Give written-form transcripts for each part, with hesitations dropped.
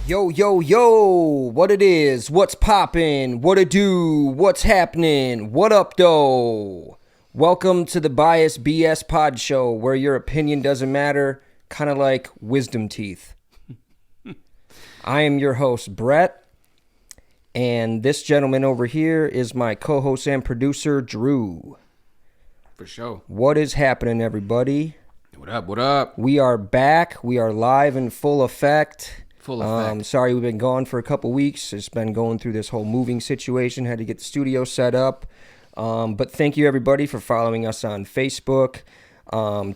Yo, yo, yo, what it is, what's poppin', what it do, what's happening, what up, though? Welcome to the BiasedBS PodShow, where your opinion doesn't matter, kind of like wisdom teeth. I am your host, Brett, and this gentleman over here is my co-host and producer, Drew. For sure. What is happening, everybody? What up, what up? We are back, we are live in full effect. Full effect. Sorry we've been gone for a couple weeks. It's been going through this whole moving situation. Had to get the studio set up. But thank you everybody for following us on Facebook,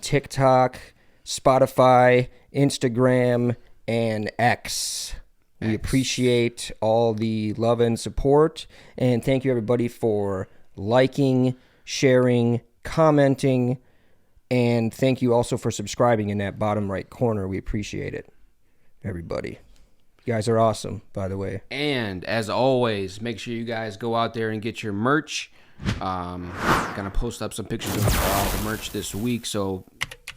TikTok, Spotify, Instagram, and X. We appreciate all the love and support. And thank you everybody for liking, sharing, commenting, and thank you also for subscribing in that bottom right corner. We appreciate it. Everybody. You guys are awesome, by the way. And as always, make sure you guys go out there and get your merch. Gonna post up some pictures of all the merch this week, so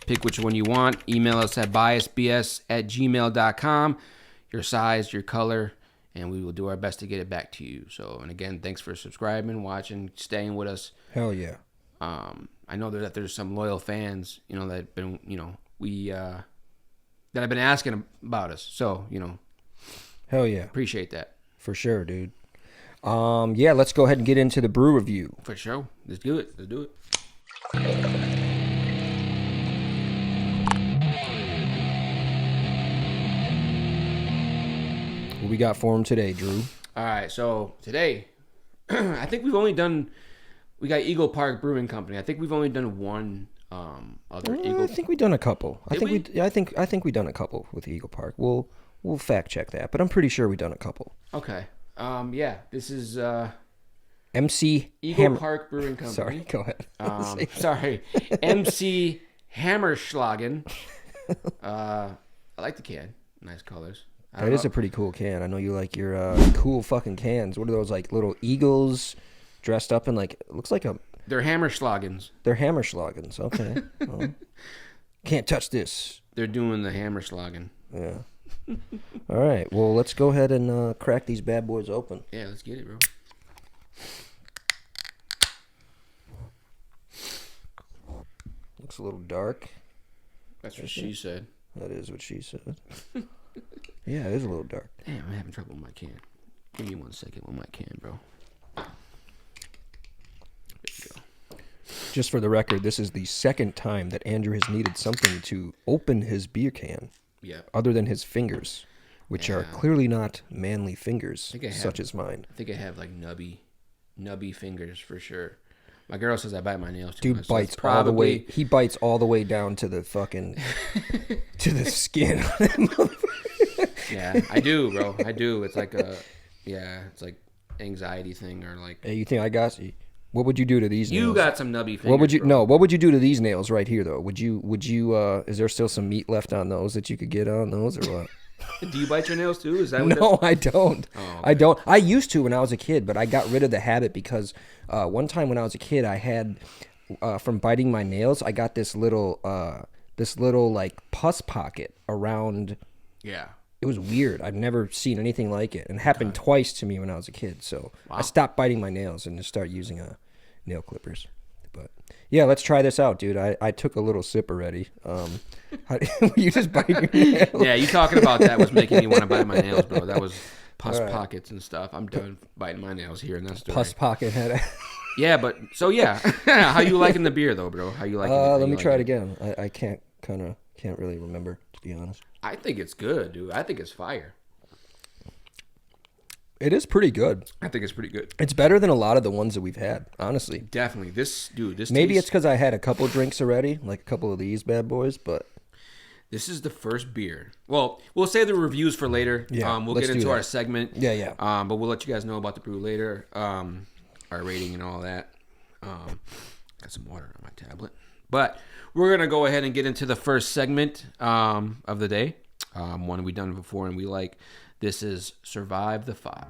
pick which one you want. Email us at biasedbs@gmail.com. Your size, your color, and we will do our best to get it back to you. So, and again, thanks for subscribing, watching, staying with us. Hell yeah. I know that there's some loyal fans, that have been, that have been asking about us. So, Hell yeah. appreciate that. For sure, dude. Yeah, let's go ahead and get into the brew review. For sure. Let's do it. What we got for him today, Drew? All right. So today, I think we got Eagle Park Brewing Company. I think we've only done one other Eagle. I think we've done a couple. Did we? I think we've done a couple with Eagle Park. We'll fact check that, but I'm pretty sure we've done a couple. Okay. Yeah. This is MC Eagle Park Brewing Company. Sorry, go ahead. Sorry, MC Hammerschlagen. I like the can. Nice colors. That is a pretty cool can. I know you like your cool fucking cans. What are those, like little eagles dressed up in it looks like a... They're Hammerschlagens. They're Hammerschlagens. Okay. Well, can't touch this. They're doing the Hammerschlagen. Yeah. All right. Well, let's go ahead and crack these bad boys open. Yeah, let's get it, bro. Looks a little dark. That's what she said. That is what she said. Yeah, it is a little dark. Damn, I'm having trouble with my can. Give me 1 second with my can, bro. There you go. Just for the record, this is the second time that Andrew has needed something to open his beer can. Yeah. Other than his fingers, which are clearly not manly fingers, such as mine. I think I have like nubby fingers for sure. My girl says I bite my nails too Dude much. bites So all the way. He bites all the way down to the fucking to the skin. Yeah, I do, bro. I do. It's like it's like anxiety thing or like. Hey, you think I got you? What would you do to these nails? You got some nubby fingers. What would you bro. What would you do to these nails right here though? Would you is there still some meat left on those that you could get on those or what? Do you bite your nails too? Is that what No, I don't. Oh, okay. I don't. I used to when I was a kid, but I got rid of the habit because one time when I was a kid, I had from biting my nails, I got this little like pus pocket around. Yeah. It was weird. I've never seen anything like it, and it happened twice to me when I was a kid. So I stopped biting my nails and just started using nail clippers. But yeah, let's try this out, dude. I took a little sip already. You just bite your nails? Yeah, you talking about that was making me want to bite my nails, bro. That was pus pockets and stuff. I'm done biting my nails here and that's the Pus pocket had. Yeah, but so yeah, how you liking the beer though, bro? How you liking it? Let me try it again. I can't really remember, to be honest. I think it's good, dude. I think it's fire. It is pretty good. I think it's pretty good. It's better than a lot of the ones that we've had, honestly. Definitely. This maybe it's because I had a couple drinks already, like a couple of these bad boys, but this is the first beer. Well, we'll save the reviews for later. Yeah, we'll get into our segment. Yeah. But we'll let you guys know about the brew later. Our rating and all that. Got some water on my tablet. But we're gonna go ahead and get into the first segment of the day. One we've done before and we like. This is Survive the 5.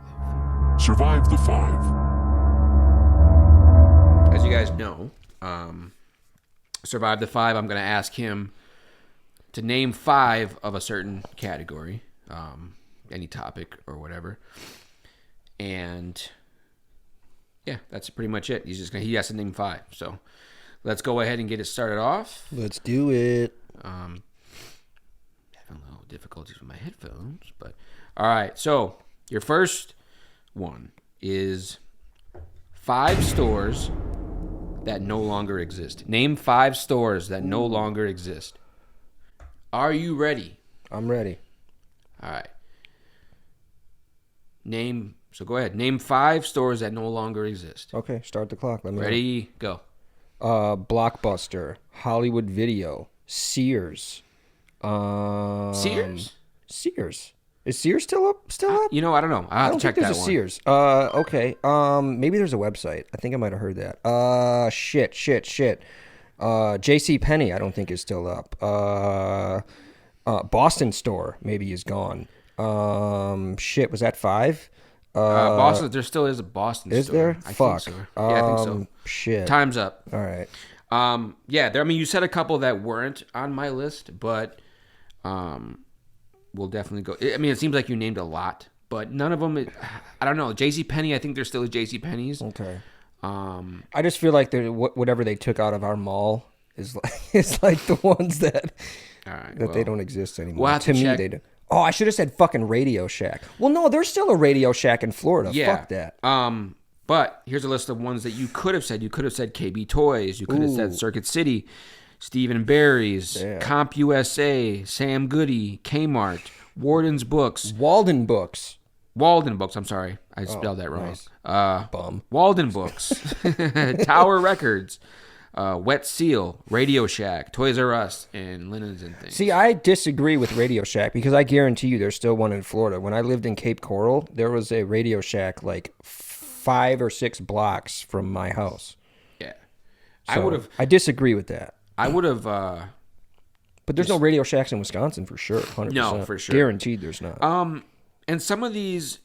Survive the 5. As you guys know, Survive the 5, I'm going to ask him to name 5 of a certain category. And any topic or whatever. And yeah, that's pretty much it. He has to name 5. So let's go ahead and get it started off. Let's do it. Having a little difficulties with my headphones, but all right. So your first one is 5 stores that no longer exist. Name 5 stores that no longer exist. Are you ready? I'm ready. All right. So go ahead. Name 5 stores that no longer exist. Okay, start the clock. Let me Ready, go. Blockbuster, Hollywood Video, Sears. Sears? Sears. Is Sears still up? You know, I don't know. I'll have to check that one. I don't think there's a Sears. Okay. Maybe there's a website. I think I might have heard that. Shit. J.C. Penney, I don't think is still up. Boston store maybe is gone. Was that 5? Boston. There still is a Boston store. Is there? Fuck. Think so. Yeah, I think so. Shit. Time's up. All right. Yeah. You said a couple that weren't on my list, but we'll definitely go. I mean, it seems like you named a lot, but none of them. I don't know. J.C. Penney. I think there still is J.C. Penney's. Okay. I just feel like whatever they took out of our mall is like the ones that they don't exist anymore. We'll to me, check. they do. Oh, I should have said fucking Radio Shack. Well, no, there's still a Radio Shack in Florida. Yeah. Fuck that. But here's a list of ones that you could have said. You could have said KB Toys. You could have said Circuit City, Stephen Barry's, Comp USA, Sam Goody, Kmart, Warden's Books. Walden Books. I'm sorry. I spelled that wrong. Nice. Bum. Walden Books. Tower Records. Wet Seal, Radio Shack, Toys R Us, and Linens and Things. See, I disagree with Radio Shack because I guarantee you there's still one in Florida. When I lived in Cape Coral, there was a Radio Shack like 5 or 6 blocks from my house. Yeah. So I disagree with that. I would have... but there's no Radio Shacks in Wisconsin for sure. 100%. No, for sure. Guaranteed there's not. And some of these...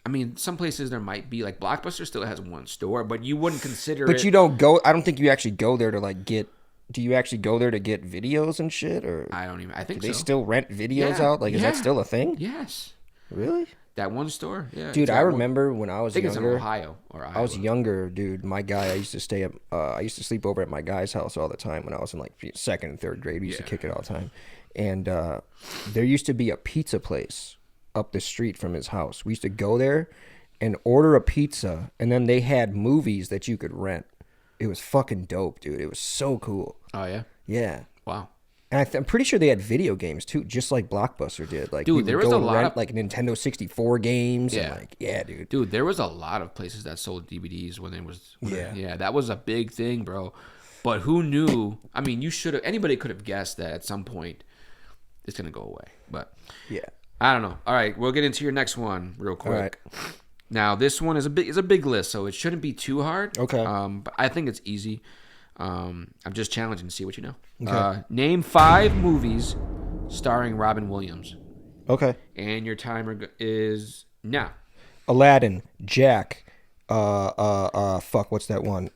I mean, some places there might be, like Blockbuster still has one store, but you wouldn't consider But you don't go, I don't think you actually go there to like get, do you actually go there to get videos and shit? Or I think do so. they still rent videos out? Like, is that still a thing? Yes. Really? That one store? Yeah. Dude, I remember when I was younger. I think it's in Ohio or Iowa. I was younger, dude. My guy, I used to sleep over at my guy's house all the time when I was in like 2nd and 3rd grade. We used to kick it all the time. And there used to be a pizza place up the street from his house. We used to go there and order a pizza, and then they had movies that you could rent. It was fucking dope, dude. It was so cool. Oh, yeah? Yeah. Wow. And I'm pretty sure they had video games, too, just like Blockbuster did. Like, dude, there was a lot of... like, Nintendo 64 games. Yeah. And like, yeah, dude. Dude, there was a lot of places that sold DVDs when there was... Yeah, that was a big thing, bro. But who knew... I mean, anybody could have guessed that at some point it's going to go away. But... Yeah. I don't know. All right, we'll get into your next one real quick. All right. Now, this one is a big list, so it shouldn't be too hard. Okay. But I think it's easy. I'm just challenging to see what you know. Okay. Name 5 movies starring Robin Williams. Okay. And your timer is now. Aladdin, Jack, what's that one?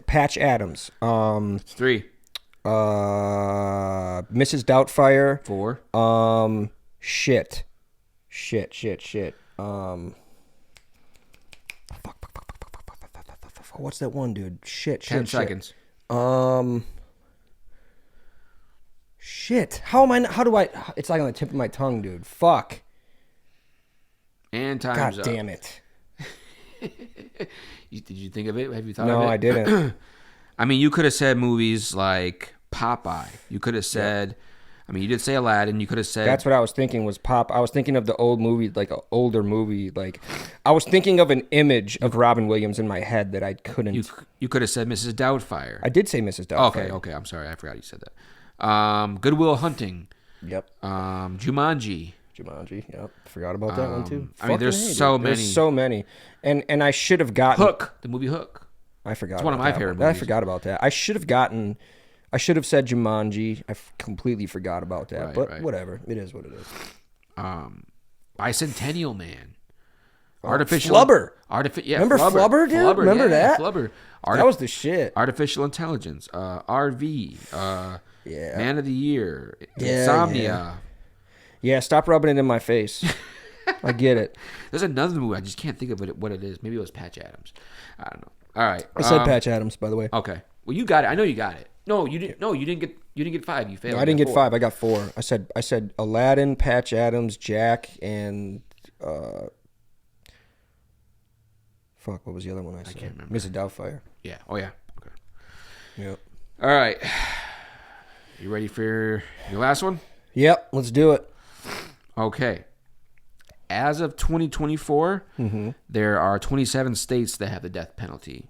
Patch Adams. 3. Mrs. Doubtfire. 4. Shit. What's that one, dude? 10 seconds. Shit. How do I... It's like on the tip of my tongue, dude. Fuck. And time's up. God damn it. Did you think of it? Have you thought of it? No, I didn't. I mean, you could have said movies like Popeye. You could have said... Yeah. I mean, you did say Aladdin. You could have said... That's what I was thinking was I was thinking of the old movie, like an older movie. Like, I was thinking of an image of Robin Williams in my head that I couldn't... You could have said Mrs. Doubtfire. I did say Mrs. Doubtfire. Okay. I'm sorry. I forgot you said that. Good Will Hunting. Yep. Jumanji. Yep. Forgot about that one, too. I mean, there's so many. There's so many. And I should have gotten... Hook. The movie Hook. I forgot It's one of my favorite movies. I forgot about that. I should have said Jumanji. I completely forgot about that. Right. Whatever. It is what it is. Bicentennial Man. Flubber. Remember Flubber, dude? Flubber, Remember that? Flubber. That was the shit. Artificial Intelligence. RV. Man of the Year. Yeah, Insomnia. Yeah, stop rubbing it in my face. I get it. There's another movie. I just can't think of what it is. Maybe it was Patch Adams. I don't know. All right. I said Patch Adams, by the way. Okay. Well, you got it. I know you got it. No, you didn't. No, you didn't get. You didn't get 5. You failed. No, I didn't get 4. 5. I got 4. I said Aladdin, Patch Adams, Jack, and fuck. What was the other one I said? can't remember. Mrs. Doubtfire. Yeah. Oh yeah. Okay. Yep. All right. You ready for your last one? Yep. Let's do it. Okay. As of 2024, there are 27 states that have the death penalty.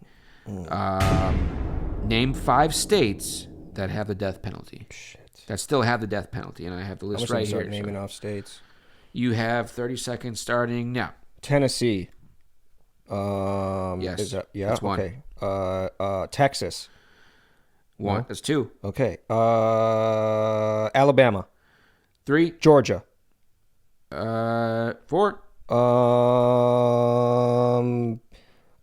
Name 5 states that have the death penalty. Shit. That still have the death penalty, and I have the list right here. Naming off states. You have 30 seconds starting now. Tennessee. Yes. Is that, yeah. That's 1. Okay. Texas. 1. No. That's 2. Okay. Alabama. 3. Georgia. 4.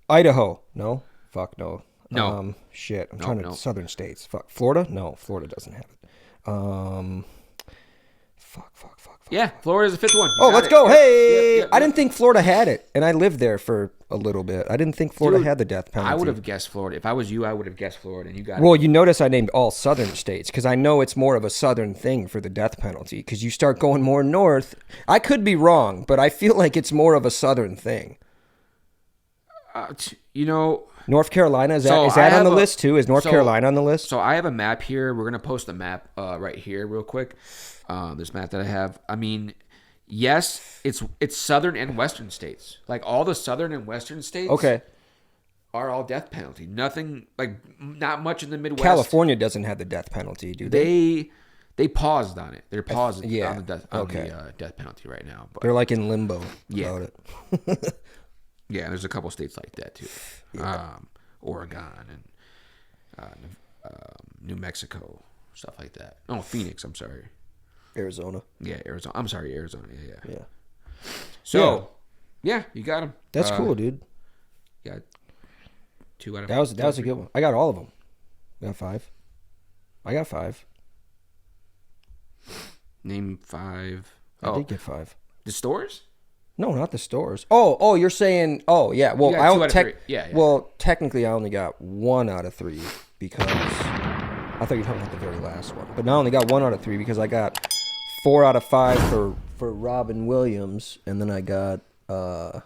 Idaho. No. Fuck no. No. Shit. I'm No, trying to no. southern states. Fuck. Florida? No. Florida doesn't have it. Fuck. Yeah, Florida's the 5th one. You Oh, got let's it. go. Yep, Hey. yep, I yep. didn't think Florida had it, and I lived there for a little bit. I didn't think Florida Dude, had the death penalty. I would have guessed Florida. If I was you, I would have guessed Florida, and you got it. Well, you notice I named all southern states because I know it's more of a southern thing for the death penalty because you start going more north. I could be wrong, but I feel like it's more of a southern thing. You know, North Carolina, is that, So is I that on have the a- list too? Is North so- Carolina on the list? so I have a map here. We're gonna post the map right here, real quick. This map that I have. I mean, yes, it's southern and western states. Like all the southern and western states. Okay. Are all death penalty. Nothing like not much in the Midwest. California doesn't have the death penalty, do they? They paused on it. They're paused yeah, on the death okay. death penalty right now. But They're like in limbo Yeah. about it. yeah, there's a couple states like that too. Oregon and New Mexico, stuff like that. Oh, Phoenix. I'm sorry. Arizona. Yeah, Arizona. I'm sorry, Arizona. Yeah. Yeah. So, yeah, you got them. That's cool, dude. Got 2 out of That was a good one. I got all of them. I got 5. I got 5. Name 5. I did get 5. The stores? No, not the stores. Oh, you're saying? Oh, yeah. Well, You got I 2 don't out of 3. Yeah. Well, technically, I only got 1 out of 3 because I thought you were talking about the very last one. But now I only got 1 out of 3 because I got 4 out of 5 for Robin Williams, and then I got I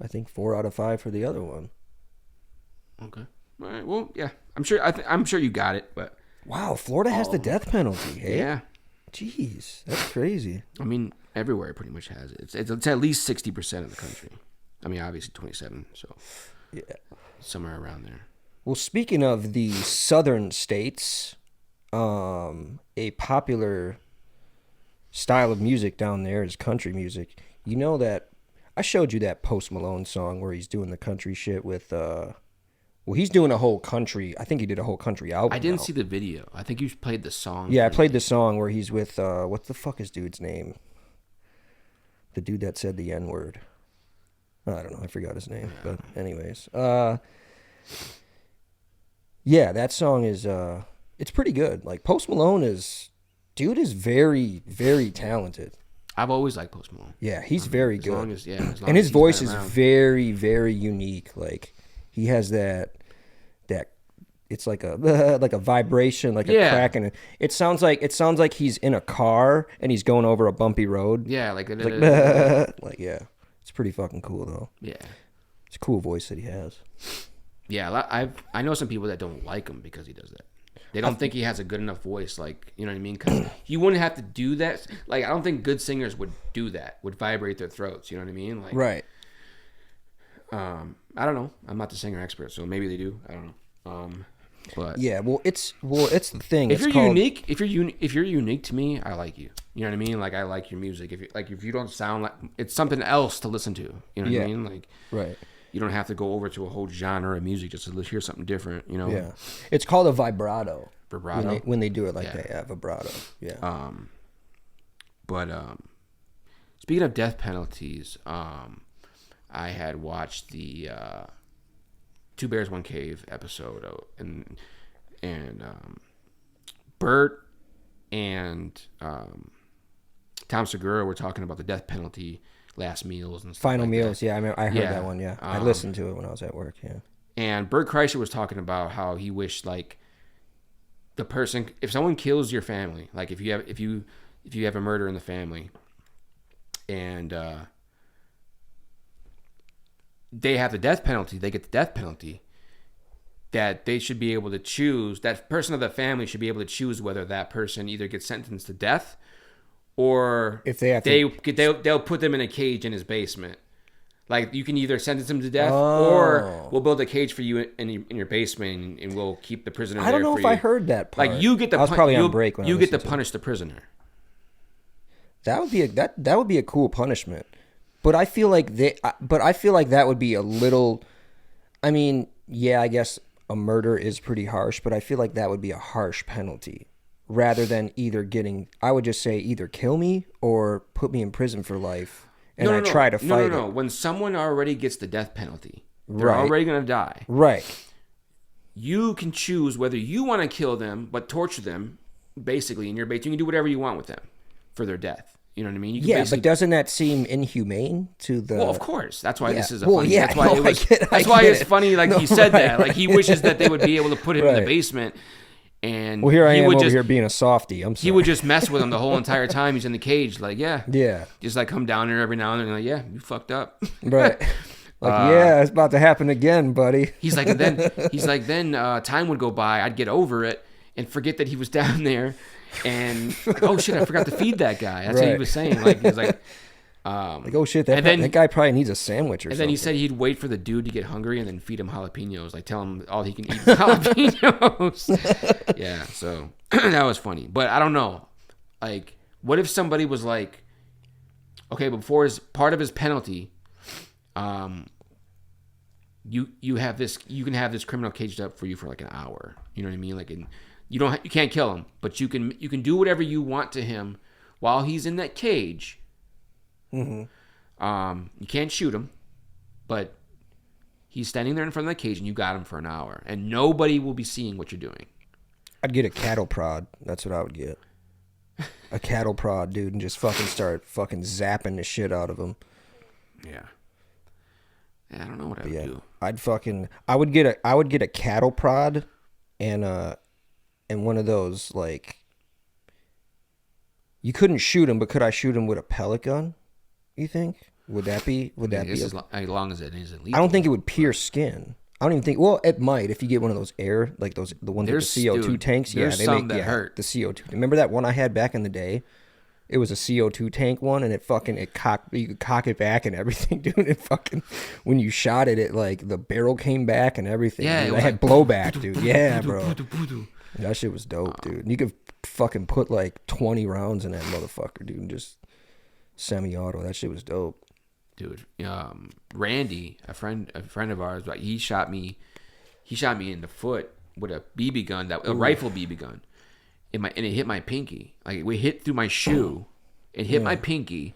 think 4 out of 5 for the other one. Okay. All right. Well, yeah. I'm sure. I'm sure you got it, but Wow, Florida has the death penalty. Hey? yeah. Jeez, that's crazy. I mean, everywhere pretty much has it. It's at least 60% of the country. I mean, obviously 27, so Yeah. somewhere around there. Well, speaking of the southern states, a popular style of music down there is country music. You know that I showed you that Post Malone song where he's doing the country shit with well, he's doing a whole country. I think he did a whole country album. I didn't now. see the video. I think you played the song. Yeah, I played the song where he's with what the fuck is dude's name? The dude that said the N-word. I don't know. I forgot his name. But anyways, yeah, that song is it's pretty good. Like Post Malone is very, very talented. I've always liked Post Malone. Yeah, he's very As good. long as And his he's voice been is around. very, very unique. Like he has that it's like a like a vibration, like a Yeah. crack in it. It sounds like he's in a car and he's going over a bumpy road. Yeah, like Like yeah. It's pretty fucking cool though. yeah. It's a cool voice that he has. Yeah, I know some people that don't like him because he does that. They don't think he has a good enough voice, like, you know what I mean? Because you wouldn't have to do that. Like, I don't think good singers would do that, would vibrate their throats, you know what I mean? Like, Right. I don't know. I'm not the singer expert, so maybe they do. I don't know. But Yeah, well it's the thing. if It's you're called, unique, if you're unique to me, I like you. You know what I mean? Like, I like your music. If you don't sound like it's something else to listen to, you know what Yeah. I mean? Like, Right. you don't have to go over to a whole genre of music just to hear something different, you know? Yeah. It's called a vibrato. Vibrato. When they do it like Yeah. that, yeah, vibrato. Yeah. But speaking of death penalties, I had watched the Two Bears One Cave episode, and Bert and Tom Segura were talking about the death penalty, last meals and stuff Final like meals. that. Yeah, I heard that one. Yeah, I listened to it when I was at work. Yeah. And Bert Kreischer was talking about how he wished like the person, if someone kills your family, like if you have a murder in the family, and they have the death penalty, they get the death penalty, that they should be able to choose, that person of the family should be able to choose whether that person either gets sentenced to death or If they have they'll put them in a cage in his basement. Like, you can either sentence him to death, or we'll build a cage for you in your basement, and we'll keep the prisoner there for you. I don't know if I heard that part. Like, you get the I was probably on break when you I get to listened punish the prisoner. That would be that would be a cool punishment. But I feel like that would be a little. I mean, yeah, I guess a murder is pretty harsh, but I feel like that would be a harsh penalty rather than I would just say either kill me or put me in prison for life. And I try to fight it. No. When someone already gets the death penalty, they're already going to die. Right. You can choose whether you want to kill them, but torture them, basically, in your base. You can do whatever you want with them for their death. You know what I mean? You can but doesn't that seem inhumane to the... Well, of course. That's why this is funny... That's why it's funny, like, he said that. Like, he wishes that they would be able to put him in the basement. And here I am over here being a softie. I'm sorry. He would just mess with him the whole entire time he's in the cage. Like, yeah. Just like come down there every now and then. Like, yeah, you fucked up. Right. Like, it's about to happen again, buddy. He's like, then time would go by. I'd get over it and forget that he was down there. And like, oh shit, I forgot to feed that guy. That's what he was saying. Like, he was like, oh shit, that guy probably needs a sandwich or something. And then he said he'd wait for the dude to get hungry and then feed him jalapenos. Like, tell him all he can eat is jalapenos. Yeah, so that was funny. But I don't know. Like, what if somebody was like, okay, before part of his penalty, you can have this criminal caged up for you for like an hour. You know what I mean? Like, you can't kill him, but you can do whatever you want to him while he's in that cage. Mm-hmm. You can't shoot him, but he's standing there in front of the cage, and you got him for an hour, and nobody will be seeing what you're doing. I'd get a cattle prod. That's what I would get. A cattle prod, dude, and just start zapping the shit out of him. Yeah. I don't know what I would do. I would get a cattle prod, and one of those, like, you couldn't shoot him, but could I shoot him with a pellet gun? You think? Would that be? As long as it isn't lethal. I don't think it would pierce skin. I don't even think. Well, it might if you get one of those the ones with the CO2 tanks. There's some that hurt. The CO2. Remember that one I had back in the day? It was a CO2 tank one, and you could cock it back and everything, dude. And when you shot it, like the barrel came back and everything. Yeah, dude. I had blowback, dude. Yeah, bro. That shit was dope, dude. You could fucking put like 20 rounds in that motherfucker, dude, and just semi-auto. That shit was dope. Dude, Randy, a friend of ours, like, he shot me in the foot with a BB gun, a rifle BB gun, and it hit my pinky. Like, we hit through my shoe, it hit my pinky,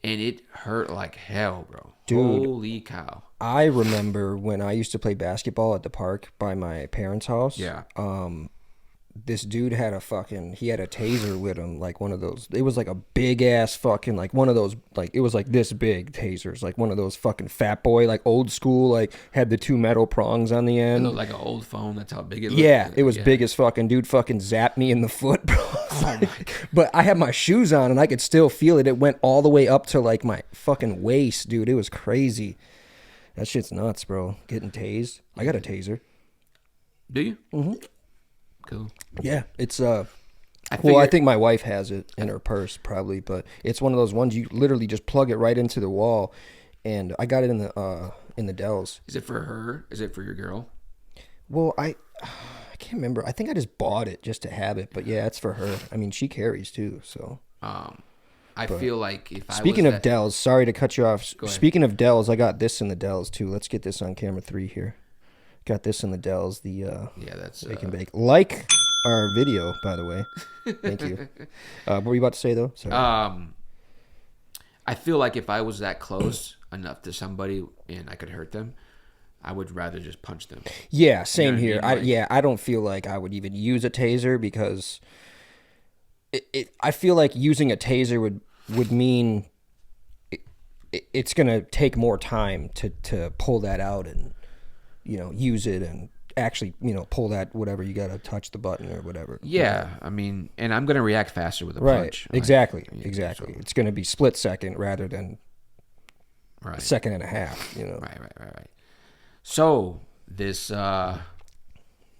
and it hurt like hell, bro. Dude, holy cow! I remember when I used to play basketball at the park by my parents' house. Yeah. This dude had a taser with him, like one of those. It was like a big ass fucking, like one of those, like it was like this big tasers, like one of those fucking fat boy, like old school, like had the two metal prongs on the end. It looked like an old phone. That's how big it was. Yeah, it was big as fucking. Dude fucking zapped me in the foot, bro. Oh my God. But I had my shoes on and I could still feel it. It went all the way up to like my fucking waist, dude. It was crazy. That shit's nuts, bro. Getting tased. I got a taser. Do you? Mm-hmm. Cool. Yeah, it's I think my wife has it in her purse probably, but it's one of those ones you literally just plug it right into the wall, and I got it in the Dells. Is it for her? Is it for your girl? Well, I can't remember. I think I just bought it just to have it, but yeah, it's for her. I mean, she carries too, so. I feel like if I speaking of Dells, sorry to cut you off. Go ahead. Speaking of Dells, I got this in the Dells too. Let's get this on camera 3 here. Got this in the Dells. That's Wake and Bake. Like our video, by the way. Thank you. What were you about to say though? Sorry. I feel like if I was that close enough to somebody and I could hurt them, I would rather just punch them. Yeah, same you know here. I mean? I don't feel like I would even use a taser because I feel like using a taser would mean it's going to take more time to pull that out and, use it and actually, pull that whatever. You got to touch the button or whatever. Yeah, I mean, and I'm going to react faster with a Right. punch. Exactly. Like, Exactly. so- It's going to be split second rather than right. a second and a half, Right. So this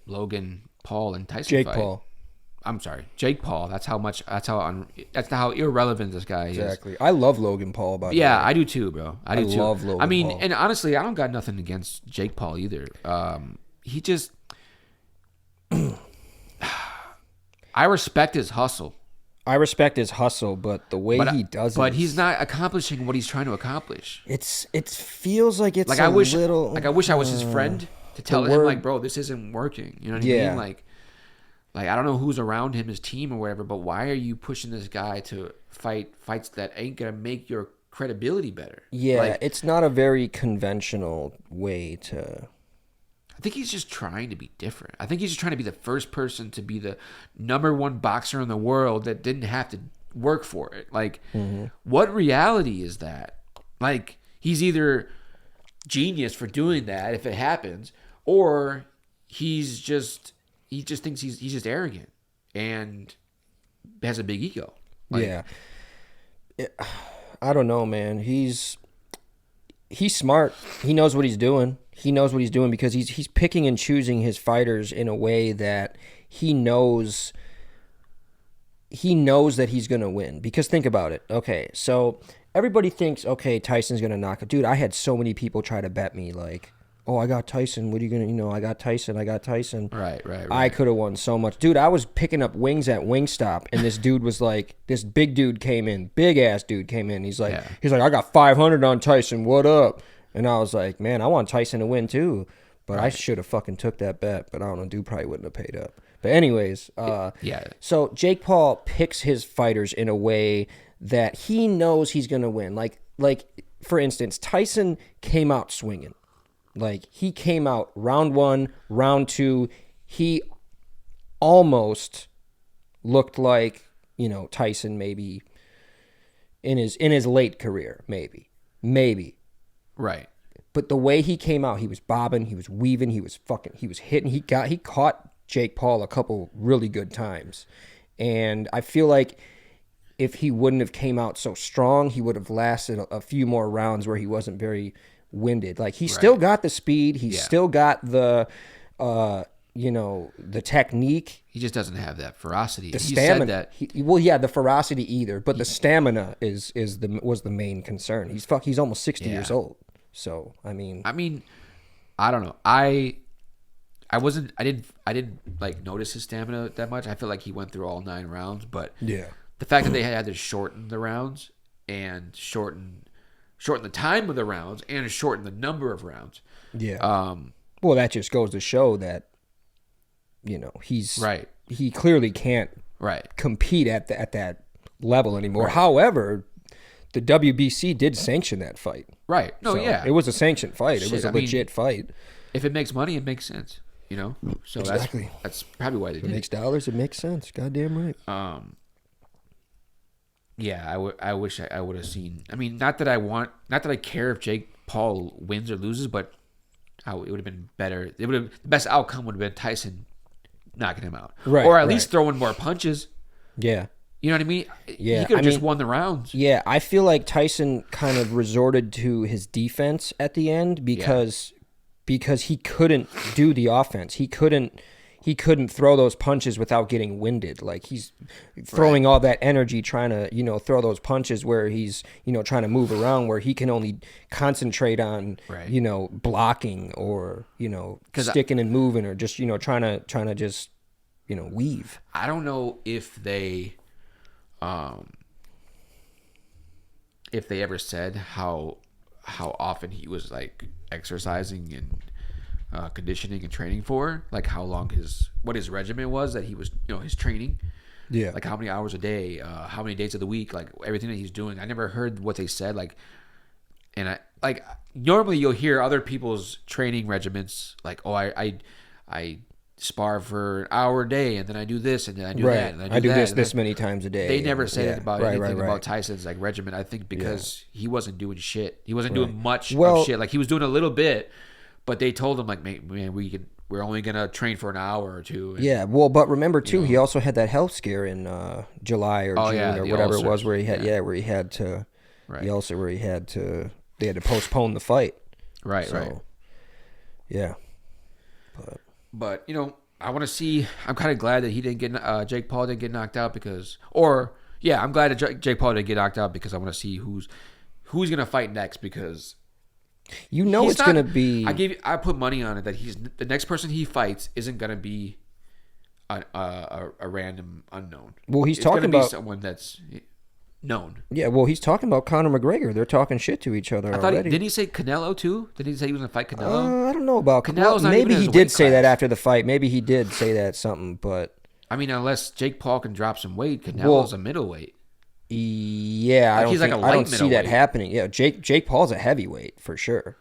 Logan Paul and Tyson Jake fight. Paul. I'm sorry, Jake Paul. That's how irrelevant this guy is. Exactly. I love Logan Paul, by the way. Yeah, I do too, bro. I do too. love Logan I mean, Paul. and honestly, I don't got nothing against Jake Paul either. He just, I respect his hustle, I respect his hustle, but the way he does it. but he's not accomplishing what he's trying to accomplish. It feels like it's Like a I wish, little. like I wish I was his friend to tell him, word- like, bro, this isn't working. You know what I Yeah. mean? Like I don't know who's around him, his team or whatever, but why are you pushing this guy to fight fights that ain't gonna make your credibility better? Yeah, Like, it's not a very conventional way to. I think he's just trying to be different. I think he's just trying to be the first person to be the #1 boxer in the world that didn't have to work for it. Like, what reality is that? Like, he's either genius for doing that if it happens, or he just thinks he's just arrogant and has a big ego. Like, Yeah. I don't know, man. He's smart. He knows what he's doing. He knows what he's doing because he's picking and choosing his fighters in a way that he knows that he's going to win. Because think about it. Okay, so everybody thinks, okay, Tyson's going to knock it. Dude, I had so many people try to bet me like, oh, I got Tyson. What are you going to, I got Tyson. Right. I could have won so much. Dude, I was picking up wings at Wingstop, and this dude was like, this big dude came in, big-ass dude came in. He's like, I got 500 on Tyson. What up? And I was like, man, I want Tyson to win too. But I should have fucking took that bet. But I don't know, dude probably wouldn't have paid up. But anyways, yeah. So Jake Paul picks his fighters in a way that he knows he's going to win. Like, for instance, Tyson came out swinging. Like, he came out round 1, round 2. He almost looked like, Tyson maybe in his late career, maybe. Right. But the way he came out, he was bobbing, he was weaving, he was hitting. He caught Jake Paul a couple really good times. And I feel like if he wouldn't have came out so strong, he would have lasted a few more rounds where he wasn't very winded. Like, he still got the speed, he still got the the technique. He just doesn't have that ferocity. The He stamina. said that. The ferocity either, but the stamina was the main concern. He's almost 60 years old. So, I mean, I don't know. I didn't like notice his stamina that much. I feel like he went through all 9 rounds, but yeah. the fact that they had to shorten the rounds and shorten the time of the rounds and shorten the number of rounds. Yeah. Well, that just goes to show that he's Right. He clearly can't compete at that level anymore. Right. However, the WBC did sanction that fight. Right. No, So yeah. it was a sanctioned fight. It Shit, was a I mean, legit fight. If it makes money, it makes sense. So Exactly. that's probably why they If it did makes dollars, it makes sense. Goddamn right. Yeah, I wish I would have seen. I mean, not that I care if Jake Paul wins or loses, but it would have been better. The best outcome would have been Tyson knocking him out, Right, or at least throwing more punches. Yeah. You know what I mean? Yeah, he could have just mean, won the rounds. Yeah, I feel like Tyson kind of resorted to his defense at the end because he couldn't do the offense. He couldn't throw those punches without getting winded. Like, he's throwing all that energy trying to, throw those punches where he's, trying to move around, where he can only concentrate on, blocking or, sticking and moving, or just, trying to just, weave. I don't know if they ever said how often he was like exercising and conditioning and training for, like how long what his regimen was that he was, his training. Yeah. Like how many hours a day, how many days of the week, like everything that he's doing. I never heard what they said. Like, and normally you'll hear other people's training regimens, like, oh, I spar for an hour a day, and then I do this, and then I do Right. that, and I do that, this many times a day. They never said Yeah. about Right, anything right. about Tyson's like regimen. I think because he wasn't doing shit. He wasn't doing much Well- of shit. Like he was doing a little bit, but they told him like, man, we're only gonna train for an hour or two. And, Yeah, well, but remember too, he also had that health scare in July or June or the whatever ulcers. it was, where he had where he had to the ulcer, where they had to postpone the fight. Right, So, right. Yeah, But I want to see. I'm kind of glad that he didn't get Jake Paul didn't get knocked out I'm glad that Jake Paul didn't get knocked out because I want to see who's gonna fight next because it's gonna be. I put money on it that the next person he fights isn't gonna be a random unknown. Well, he's it's gonna talking be about someone that's known. Yeah, well, he's talking about Conor McGregor. They're talking shit to each other already. Didn't he say Canelo too? Did he say he was gonna fight Canelo? I don't know about Canelo's not maybe even in he his did weight say that class. after the fight. Maybe he did say that something, but I mean, unless Jake Paul can drop some weight, Canelo's a middleweight. yeah, Like, he's like a I don't light see that middleweight. happening. Yeah, Jake Paul's a heavyweight for sure.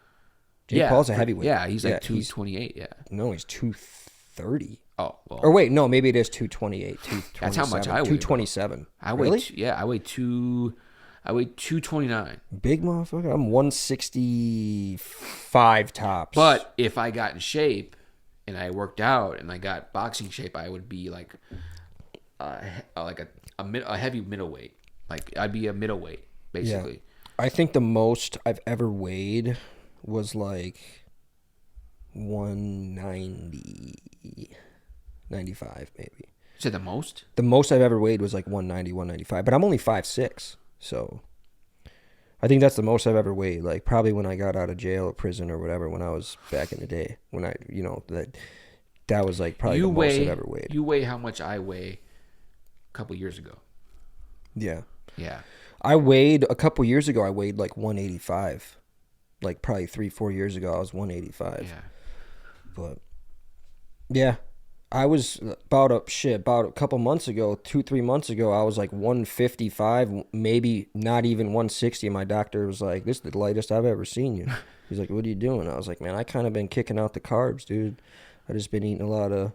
Jake Paul's a heavyweight. Yeah, he's like he's 228. Yeah. No, he's 230. Oh well. Or wait, no, maybe it is 228. That's how much I weigh, 227. I weigh. Really? I weigh 229. Big motherfucker. I'm 165 tops. But if I got in shape and I worked out and I got boxing shape, I would be like a heavy middleweight. Like I'd be a middleweight basically. I think the most I've ever weighed was like 190, 95 maybe. You said the most? The most I've ever weighed was like 190, 195. But I'm only 5'6", so I think that's the most I've ever weighed. Like probably when I got out of jail or prison or whatever, when I was back in the day, when I, that was like probably the most I've ever weighed. You weigh how much I weigh a couple years ago. Yeah. Yeah. I weighed a couple years ago. I weighed like 185. Like probably 3-4 years ago, I was 185. Yeah. But yeah, I was about a couple months ago, 2-3 months ago, I was like 155, maybe not even 160. My doctor was like, "This is the lightest I've ever seen you." He's like, "What are you doing?" I was like, "Man, I kind of been kicking out the carbs, dude. I just been eating a lot of,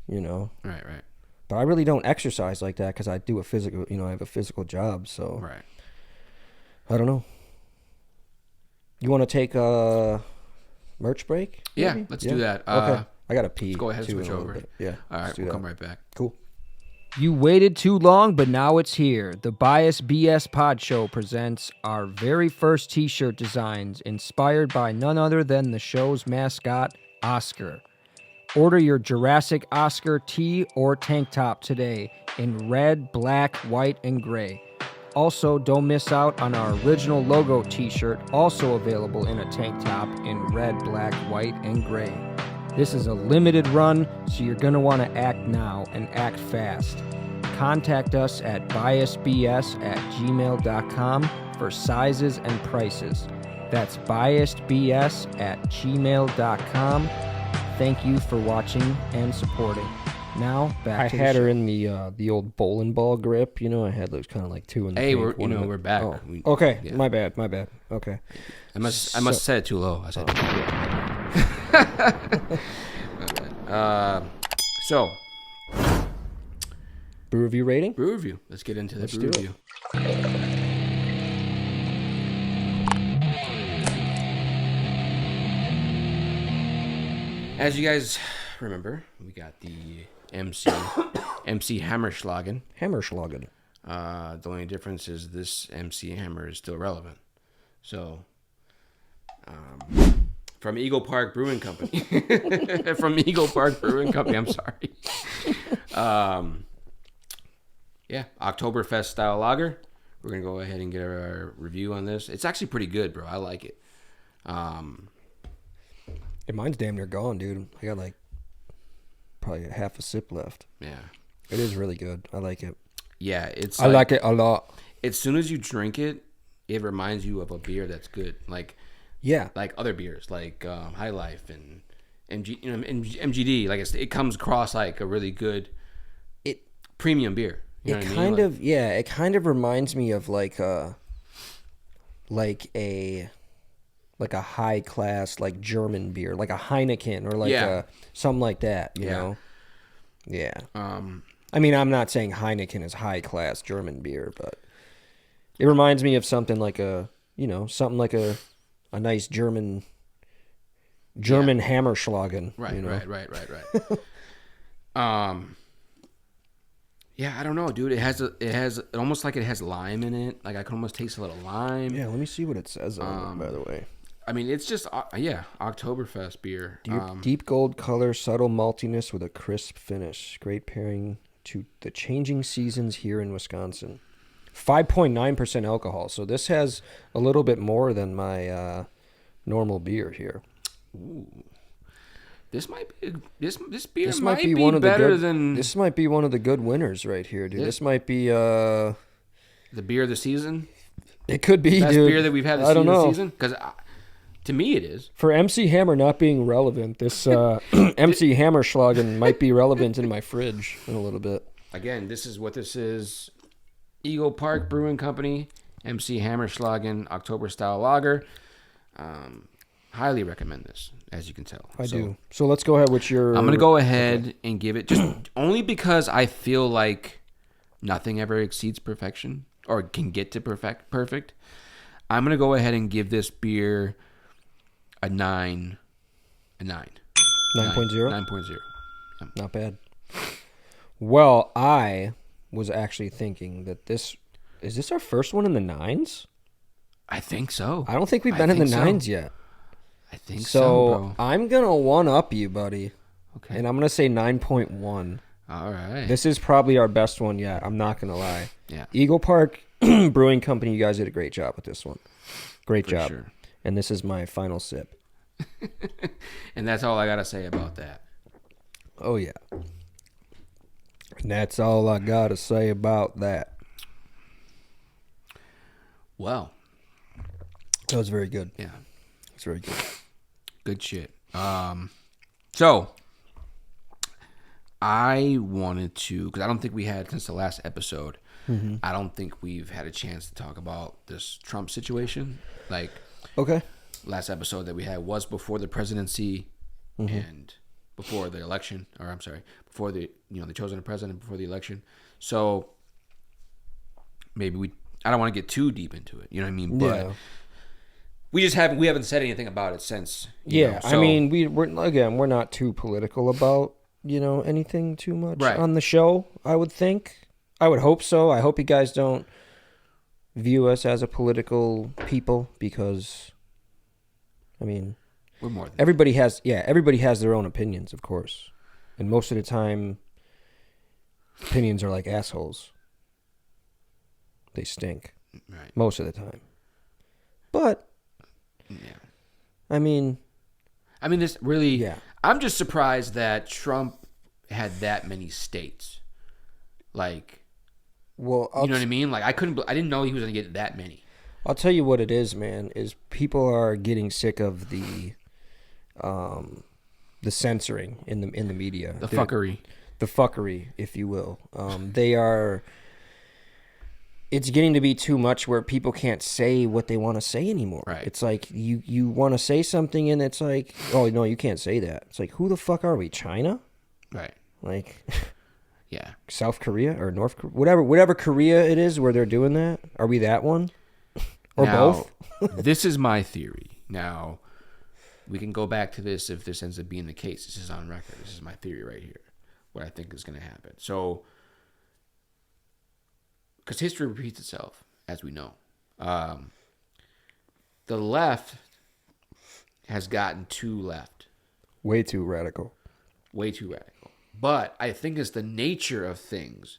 Right. But I really don't exercise like that because I do a physical, I have a physical job, so Right. I don't know. You want to take a merch break? Yeah, maybe? let's do that. Okay. I got to pee. Go ahead and too, switch in a little over. bit. Yeah. All let's right, do we'll that. come right back. Cool. You waited too long, but now it's here. The BiasedBS PodShow presents our very first t-shirt designs inspired by none other than the show's mascot, Oscar. Order your Jurassic Oscar tee or tank top today in red, black, white, and gray. Also, don't miss out on our original logo t-shirt, also available in a tank top in red, black, white, and gray. This is a limited run, so you're going to want to act now and act fast. Contact us at biasedbs@gmail.com for sizes and prices. That's biasedbs@gmail.com. Thank you for watching and supporting. Now, back I to had the her show. in the old bowling ball grip. I had those kind of like two in the Hey, pink, we're one in the- we're back. Oh, We- okay. yeah. My bad. Okay. I must have said it too low. I said. So Brew review rating? brew review. Let's get into the Let's brew do review. As you guys remember, we got the MC Hammerschlagen. Hammerschlagen. The only difference is this MC Hammer is still relevant. So, from Eagle Park Brewing Company. From Eagle Park Brewing Company. I'm sorry. Yeah, Oktoberfest style lager. We're gonna go ahead and get our review on this. It's actually pretty good, bro. I like it. Yeah, mine's damn near gone, dude. I got like probably a half a sip left. Yeah, It is really good. I like it. yeah. It's I like it a lot. as soon as you drink it, it reminds you of a beer that's good, like Yeah. other beers, like High Life and MGD. Like it comes across like a really good premium beer. You know It what I mean? kind Like- of it kind of reminds me of like a a high class like German beer, like a Heineken or like Yeah. a something like that, you Yeah. know? Yeah. I mean, I'm not saying Heineken is high class German beer, but it reminds me of something like a nice German Hammerschlagen. Right, you know? right. Yeah, I don't know, dude. It has almost like it has lime in it. Like I can almost taste a little lime. Yeah, let me see what it says on it, by the way. I mean, it's just Oktoberfest beer. Deep gold color, subtle maltiness with a crisp finish. Great pairing to the changing seasons here in Wisconsin. 5.9% alcohol. So this has a little bit more than my normal beer here. This might be this beer This might be one of the better good, than This might be one of the good winners right here, dude. This might be the beer of the season. it could be, Best dude. beer that we've had I don't know. season. Because to me, it is. For MC Hammer not being relevant, this MC Hammerschlagen might be relevant in my fridge in a little bit. Again, this is. Eagle Park Brewing Company, MC Hammerschlagen October Style Lager. Highly recommend this, as you can tell. I do. So let's go ahead with your... I'm going to go ahead and give it, just only because I feel like nothing ever exceeds perfection or can get to perfect. I'm going to go ahead and give this beer a 9. 9.0? 9.0. Not bad. Well, I was actually thinking that is this our first one in the 9s? I think so. I don't think we've been in the 9s yet. I think so, So bro. I'm going to one-up you, buddy. Okay. And I'm going to say 9.1. All right. This is probably our best one yet. I'm not going to lie. Yeah. Eagle Park Brewing Company, you guys did a great job with this one. Great For job. sure. And this is my final sip. And that's all I got to say about that. Oh, yeah. And that's all I got to say about that. Well. That was very good. Yeah. It's very good. Good shit. So I wanted to, because I don't think we had, since the last episode, I don't think we've had a chance to talk about this Trump situation. Like, Okay. last episode that we had was before the presidency and before the election, or I'm sorry, before they chosen a president before the election. So maybe I don't want to get too deep into it. You know what I mean? But Yeah. we haven't said anything about it since. Yeah, So, I mean, we're not too political about, anything too much on the show, I would think. I would hope so. I hope you guys don't view us as a political people because, I mean, we're more than everybody has their own opinions, of course. And most of the time, opinions are like assholes. They stink. right. Most of the time. But, Yeah. I mean, This really. Yeah. I'm just surprised that Trump had that many states. Like, well, you know what I mean? Like, I didn't know he was gonna get that many. I'll tell you what it is, man, is people are getting sick of the censoring in the media. The fuckery. The fuckery, if you will. It's getting to be too much where people can't say what they want to say anymore. Right. It's like you want to say something and it's like, oh, no, you can't say that. It's like, who the fuck are we? China? Right. Like, Yeah. South Korea or North Korea? Whatever Korea it is where they're doing that. Are we that one? Or both? This is my theory. Now, we can go back to this if this ends up being the case. This is on record. This is my theory right here. What I think is going to happen. So, because history repeats itself, as we know. The left has gotten too left. Way too radical. Way too radical. But I think it's the nature of things.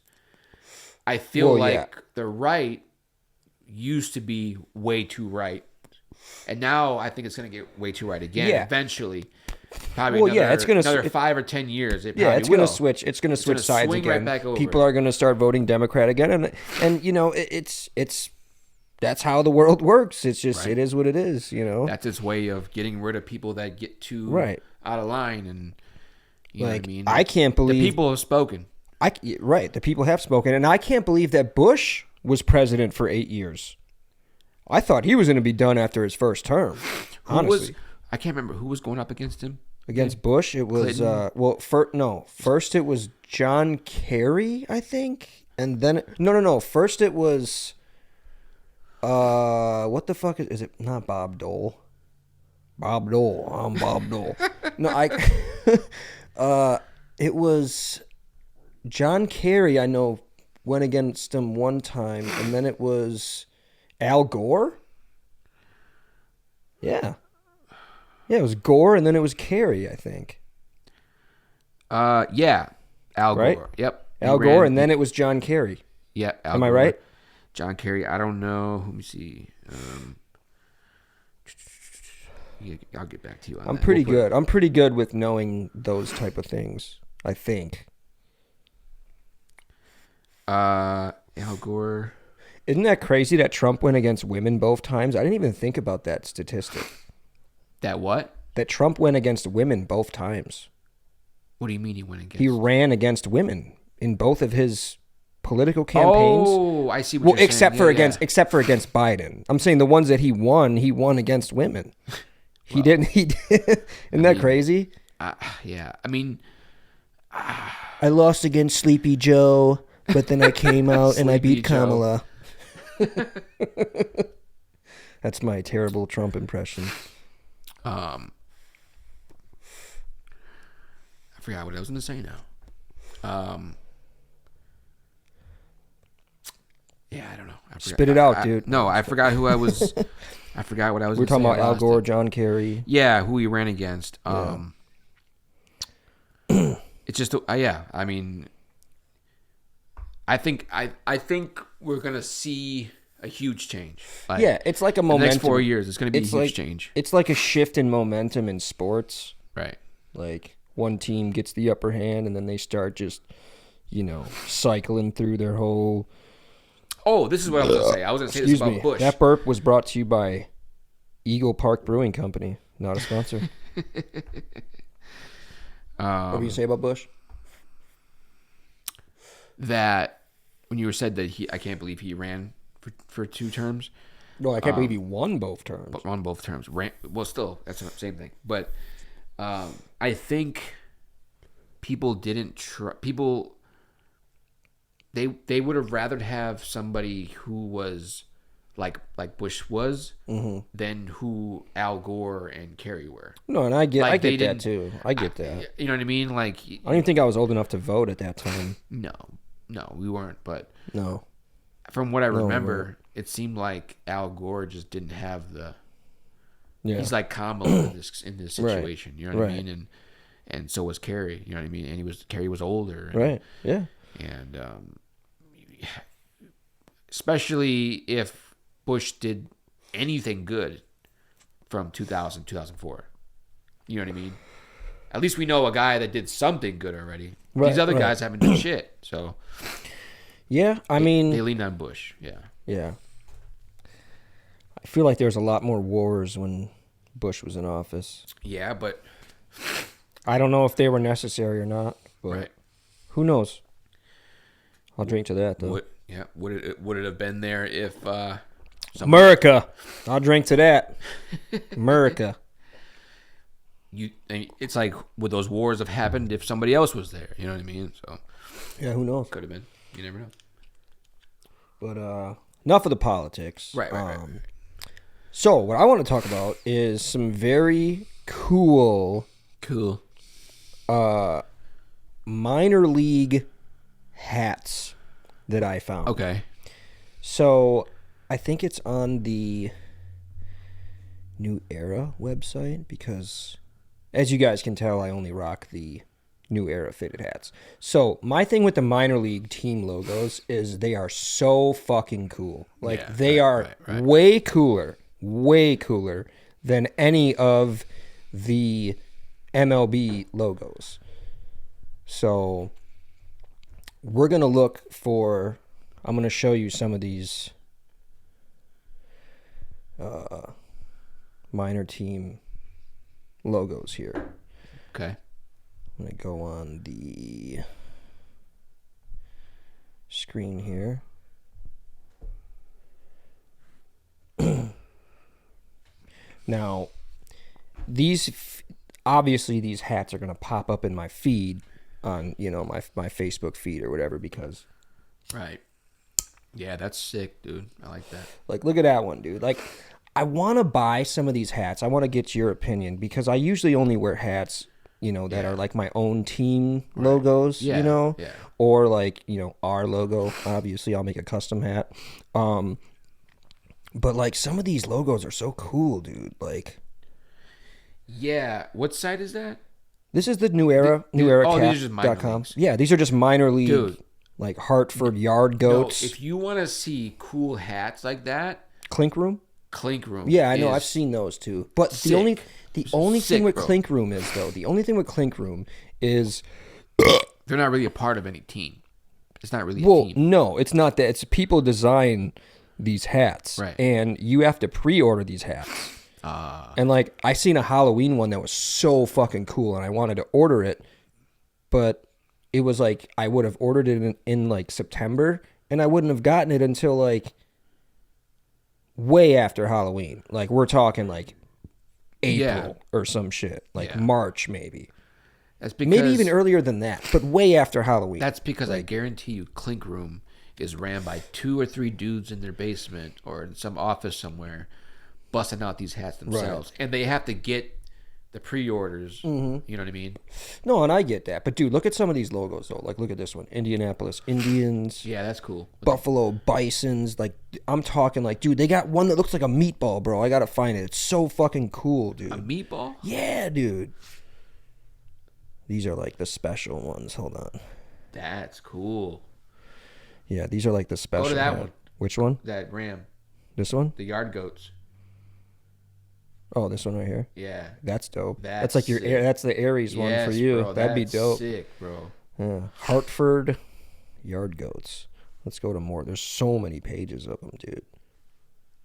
I feel the right used to be way too right. And now I think it's going to get way too right again eventually. Probably another 5 or 10 years. It's going to switch. It's going to switch sides swing again. right back over. People are going to start voting Democrat again, and it's that's how the world works. It's just It is what it is. That's its way of getting rid of people that get too out of line, and you know what I mean. I can't believe the people have spoken. The people have spoken, and I can't believe that Bush was president for 8 years. I thought he was going to be done after his first term. Honestly, I can't remember who was going up against him. Against Bush, it was first it was John Kerry, I think, and then no. First it was what the fuck is it? Not Bob Dole. Bob Dole. I'm Bob Dole. No, it was John Kerry. I know went against him one time, and then it was Al Gore. Yeah. Yeah, it was Gore, and then it was Kerry, I think. Yeah, Al Right? Gore. Yep. Al Gore, and then it was John Kerry. Yeah. Al Am I Gore. right? John Kerry. I don't know. Let me see. I'll get back to you on that. I'm pretty good. I'm pretty good with knowing those type of things, I think. Al Gore. Isn't that crazy that Trump went against women both times? I didn't even think about that statistic. That what? That Trump went against women both times. What do you mean he went against? He ran against women in both of his political campaigns. Oh, I see what you're except saying. except for against Biden. I'm saying the ones that he won against women. He didn't. Isn't that crazy? Yeah. I mean, I lost against Sleepy Joe, but then I came out and I beat Kamala. That's my terrible Trump impression. I forgot what I was going to say now. Yeah, I don't know. Spit it out, dude. No, I forgot who I was. I forgot what I was. We're talking about Al last Gore, time. John Kerry. Yeah, who he ran against. It's just, yeah. I mean, I think we're gonna see a huge change. Like, Yeah, it's like a momentum. The next 4 years, it's gonna be a huge change. It's like a shift in momentum in sports. Right. Like one team gets the upper hand, and then they start just, cycling through their whole. Oh, this is what I was gonna say. I was gonna say this about Bush. That burp was brought to you by Eagle Park Brewing Company, not a sponsor. What do you say about Bush? That when you said that I can't believe he ran for 2 terms. No, I can't believe he won both terms. But won both terms. Well, still, that's the same thing. But I think people didn't people. They would have rather have somebody who was like Bush was than who Al Gore and Kerry were. No, and I get Like, they that didn't- too. I get that. You know what I mean? Like, I don't even think I was old enough to vote at that time. no, we weren't. But No. from what I we remember, it seemed like Al Gore just didn't have the. Yeah. He's like Kamala in this situation. You know what I Right. mean? And so was Kerry. You know what I mean? And Kerry was older. And, Right. Yeah. And especially if Bush did anything good from 2000, 2004. You know what I mean? At least we know a guy that did something good already. Right, These other right. guys haven't done shit. So Yeah. I mean, they leaned on Bush. Yeah. yeah. I feel like there was a lot more wars when Bush was in office. Yeah, but I don't know if they were necessary or not, but right. who knows? I'll drink to that though. Would it have been there if America. I'll drink to that. America. it's like, would those wars have happened if somebody else was there? You know what I mean? So Yeah, who knows? could have been. You never know. But enough of the politics. Right. So what I want to talk about is some very cool minor league hats that I found. Okay. So I think it's on the New Era website because, as you guys can tell, I only rock the New Era fitted hats. So my thing with the minor league team logos is they are so fucking cool. Like Yeah, they are way cooler than any of the MLB logos. So we're going to look for, I'm going to show you some of these minor team logos here. Okay. I'm going to go on the screen here. Now, obviously these hats are gonna pop up in my feed on my Facebook feed or whatever because. Right. Yeah, that's sick, dude. I like that. Like, look at that one, dude. Like, I want to buy some of these hats. I want to get your opinion because I usually only wear hats, that are like my own team logos, Yeah. or like, our logo. Obviously, I'll make a custom hat. But like some of these logos are so cool, dude. Like, yeah. What site is that? this is the New Era, neweracap.com. These are just minor leagues. Yeah, these are just minor league, Dude. like Hartford Yard Goats. No, if you want to see cool hats like that, Clink Room. Clink Room. Yeah, I know. is I've seen those too. But sick. the only thing Sick, with bro. Clink Room is though, They're not really a part of any team. It's not really a well, team. no, it's not that. It's people design these hats, Right. and you have to pre-order these hats. And like I seen a Halloween one that was so fucking cool, and I wanted to order it, but it was like I would have ordered it in like September, and I wouldn't have gotten it until like way after Halloween. Like we're talking like April or some shit, like Yeah. March maybe. That's because Maybe even earlier than that, but way after Halloween. That's because I guarantee you, Clink Room is ran by 2 or 3 dudes in their basement or in some office somewhere, busting out these hats themselves, and they have to get the pre-orders. You know what I mean? No, and I get that. But dude, look at some of these logos though. Like look at this one. Indianapolis Indians, Yeah, that's cool. Buffalo Bisons. Like I'm talking like, dude, they got one that looks like a meatball, bro. I gotta find it. It's so fucking cool, dude. A meatball? Yeah, dude. These are like the special ones. Hold on. That's cool. Yeah, these are like the special. that one. Which one? That ram, This one? the yard goats. Oh, this one right here. Yeah. That's dope. That's That's like your. sick. That's the Aries one Yes, for you. bro, That'd be that's dope. Sick, bro. Yeah. Hartford Yard Goats. Let's go to more. There's so many pages of them, dude.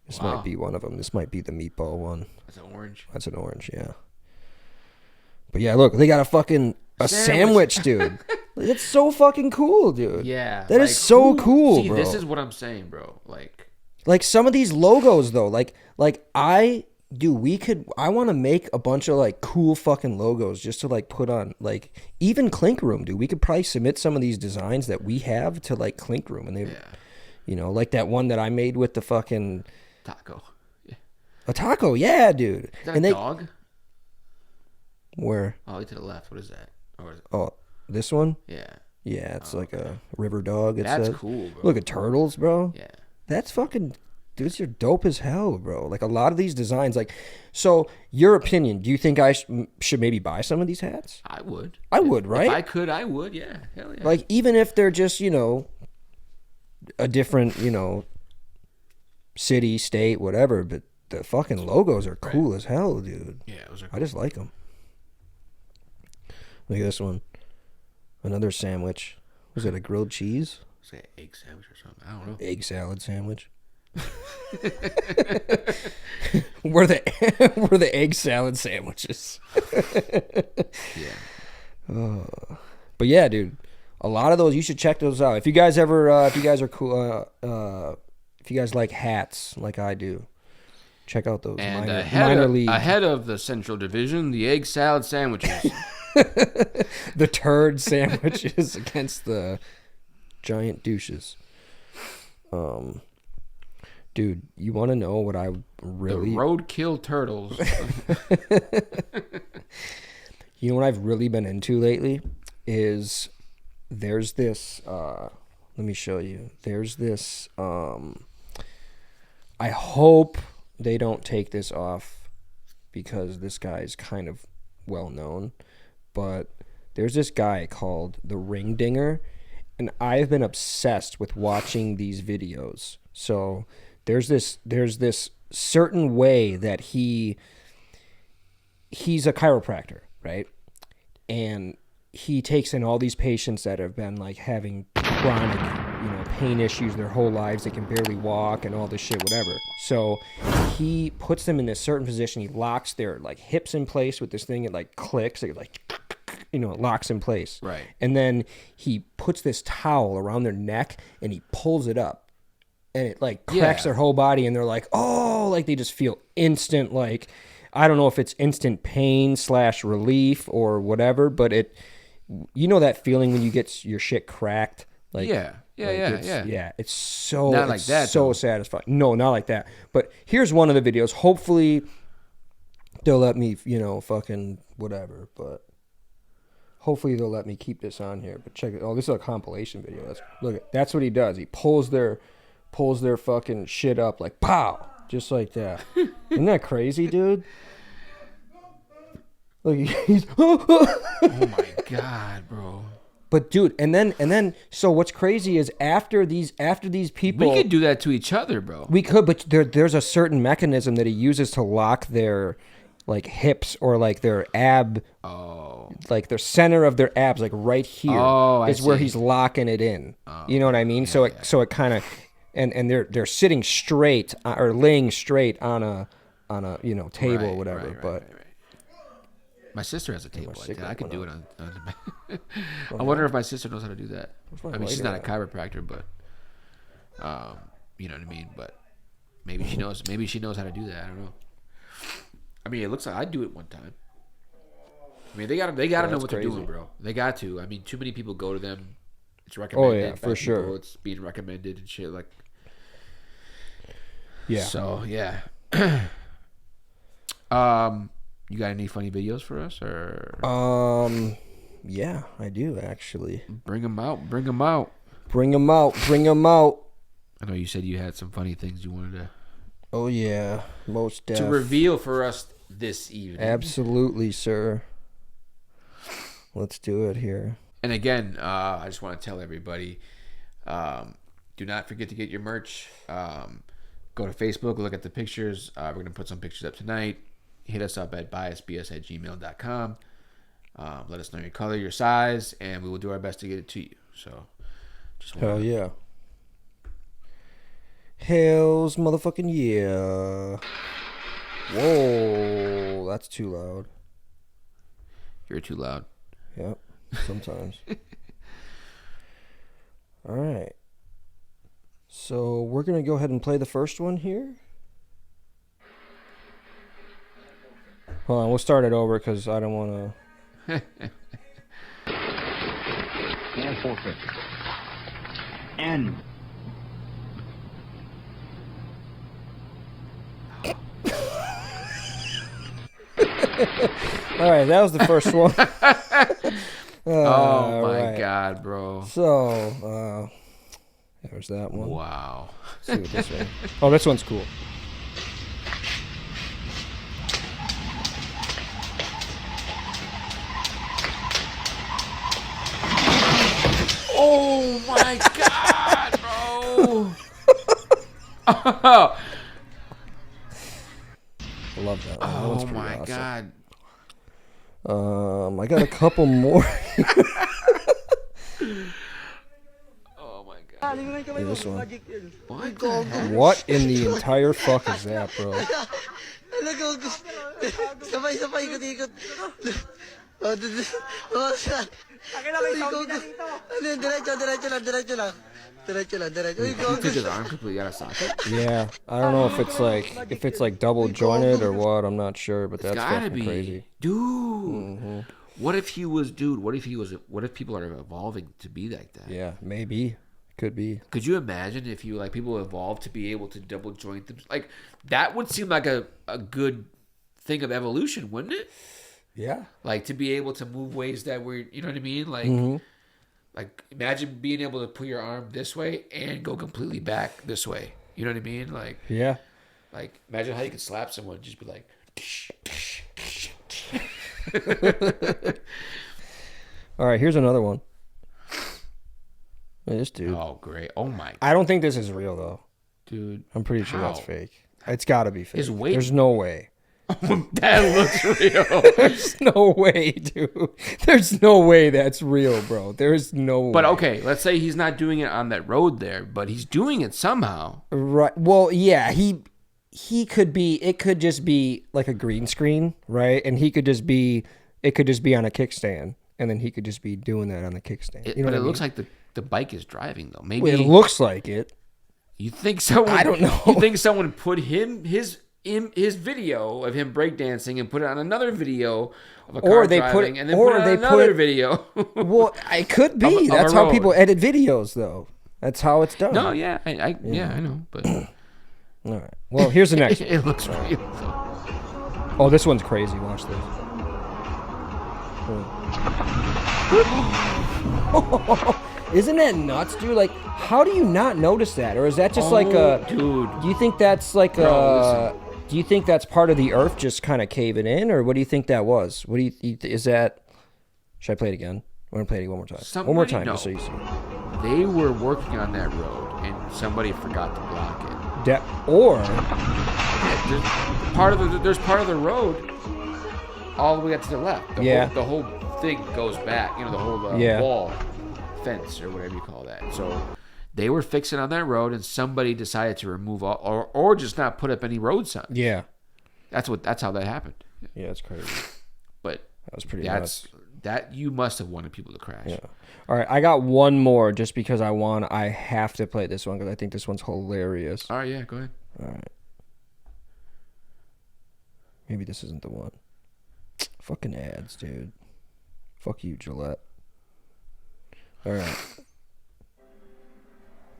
This Wow. might be one of them. This might be the meatball one. That's an orange. That's an orange, yeah. But yeah, look, they got a fucking sandwich, dude. It's so fucking cool, dude. Yeah. That is so who- cool, See, bro. this is what I'm saying, bro. Like some of these logos though, I want to make a bunch of like cool fucking logos just to like put on like even Clink Room, dude. We could probably submit some of these designs that we have to like Clink Room, and they, like that one that I made with the fucking taco. Yeah. a taco, yeah, dude. Is that And a they dog? where Oh, to the left. What is that? Or is it? oh this one, Yeah. yeah, it's like a river dog. It That's says. cool, bro. Look at turtles, bro. Yeah. That's fucking, dudes are dope as hell, bro. Like a lot of these designs, like, so your opinion, do you think I should maybe buy some of these hats? I would. I would, right? If I could, I would. Yeah. Hell yeah. Like, even if they're just, a different, city, state, whatever, but the fucking logos are cool as hell, dude. Yeah, those are I cool. just like them. Look at this one. Another sandwich. Was it a grilled cheese? Say egg sandwich or something. I don't know. Egg salad sandwich. We're the egg salad sandwiches. Yeah. But yeah, dude, a lot of those you should check those out. If you guys ever, if you guys are cool, if you guys like hats like I do, check out those And minor league. ahead of the Central Division, the egg salad sandwiches. The turd sandwiches against the giant douches. Dude, you want to know what I really... The roadkill turtles. You know what I've really been into lately is there's this... let me show you. There's this... I hope they don't take this off because this guy is kind of well known. But there's this guy called the Ring Dinger, and I've been obsessed with watching these videos. So there's this certain way that he's a chiropractor, right? And he takes in all these patients that have been like having chronic, pain issues their whole lives. They can barely walk and all this shit, whatever. So he puts them in this certain position. He locks their like hips in place with this thing. It like clicks. It like, it locks in place. Right. And then he puts this towel around their neck and he pulls it up. and it like cracks their whole body, and they're like, oh, like they just feel instant, like, I don't know if it's instant pain / relief or whatever, but you know that feeling when you get your shit cracked? Like, Yeah, it's so, not like that, so though. satisfying. No, not like that. But here's one of the videos. Hopefully they'll let me, fucking whatever, but hopefully they'll let me keep this on here. But check it. Oh, this is a compilation video. That's what he does. He pulls their fucking shit up like pow, just like that. Isn't that crazy, dude? Look, he's Oh my God, bro. But dude, and then so what's crazy is after these people, We could do that to each other, bro. we could, but there's a certain mechanism that he uses to lock their like hips or like their like their center of their abs, like right here is where he's locking it in. You know what I mean? So it kind of, and they're sitting straight or laying straight on a table or whatever. But my sister has a table like that. I could do it on I wonder if my sister knows how to do that. I mean, she's not a chiropractor, but you know what I mean. But maybe she knows. Maybe she knows how to do that. I don't know. I mean, it looks like I'd do it one time. I mean, they gotta know what they're doing, bro. They got to. I mean, too many people go to them. It's recommended. Oh yeah, for sure. It's being recommended and shit. Like, yeah. So yeah. You got any funny videos for us, or? Yeah, I do actually. Bring them out. Bring them out. Bring them out. Bring them out. I know you said you had some funny things you wanted to. Oh yeah, most definitely. To reveal for us this evening. Absolutely, sir. Let's do it here. And again, I just want to tell everybody, do not forget to get your merch. Go to Facebook, look at the pictures. We're going to put some pictures up tonight. Hit us up at BiasedBS@gmail.com. Let us know your color, your size, and we will do our best to get it to you. So, just Hell yeah. Hell's motherfucking yeah. Whoa, that's too loud. You're too loud. Yep, sometimes. All right. So we're going to go ahead and play the first one here. Hold on, we'll start it over because I don't want to... And forfeit. And... All right, that was the first one. Oh my God, bro. So, there's that one. Wow. Let's see what this one. Oh, this one's cool. Oh my God, bro. Oh, I love that one. That one's pretty my awesome. God. I got a couple more. Oh my God. Hey, this one. What the heck? What in the entire fuck is that, bro? Sabay-sabay, ikot-ikot. Diretso lang. He took his arm completely out of socket. Yeah, I don't know if it's like double jointed or what. I'm not sure, but that's Gotta fucking be, crazy. dude. What if people are evolving to be like that? Yeah, maybe. Could be. Could you imagine if people evolve to be able to double joint them? Like, that would seem like a good thing of evolution, wouldn't it? Yeah. Like, to be able to move ways that were, you know what I mean? Like, like, imagine being able to put your arm this way and go completely back this way. You know what I mean? Like, Yeah. like, imagine how you could slap someone and just be like, All right, here's another one. Hey, this dude. oh, great. Oh, my. I don't think this is real though. Dude. I'm pretty sure that's How? fake. It's got to be fake. His weight- There's no way. That looks real. There's no way, dude. There's no way that's real, bro. There's no way. But okay, let's say he's not doing it on that road there, but he's doing it somehow. Right. Well, yeah, he could be, it could just be like a green screen, right? And it could just be on a kickstand, and then he could just be doing that on the kickstand. But what I it mean? looks like the bike is driving though. Maybe Well, it looks like it. You think someone? I don't know. You think someone put his video of him breakdancing and put it on another video of a car driving, and then put it on another video? Well, it could be. That's how people edit videos, though. That's how it's done. No, yeah, I know, but all right. Well, here's the next one. it looks real. Oh, this one's crazy. Watch this. Isn't that nuts, dude? Like, how do you not notice that? Or is that just like a... Dude. Do you think that's like a... Do you think that's part of the earth just kind of caving in? Or what do you think that was? What do you... Is that... Should I play it again? I want to play it one more time. One more time, just so you see. They were working on that road, and somebody forgot to block it. There's part of the road all the way up to the left. The whole thing goes back. You know, the whole wall, fence, or whatever you call that. So they were fixing on that road, and somebody decided to remove all, or just not put up any road signs. Yeah, that's how that happened. Yeah, it's crazy. But that was pretty nuts. That you must have wanted people to crash. Yeah. All right, I got one more just because I have to play this one because I think this one's hilarious. All right, yeah, go ahead. All right. Maybe this isn't the one. Fucking ads, dude. Fuck you, Gillette. All right.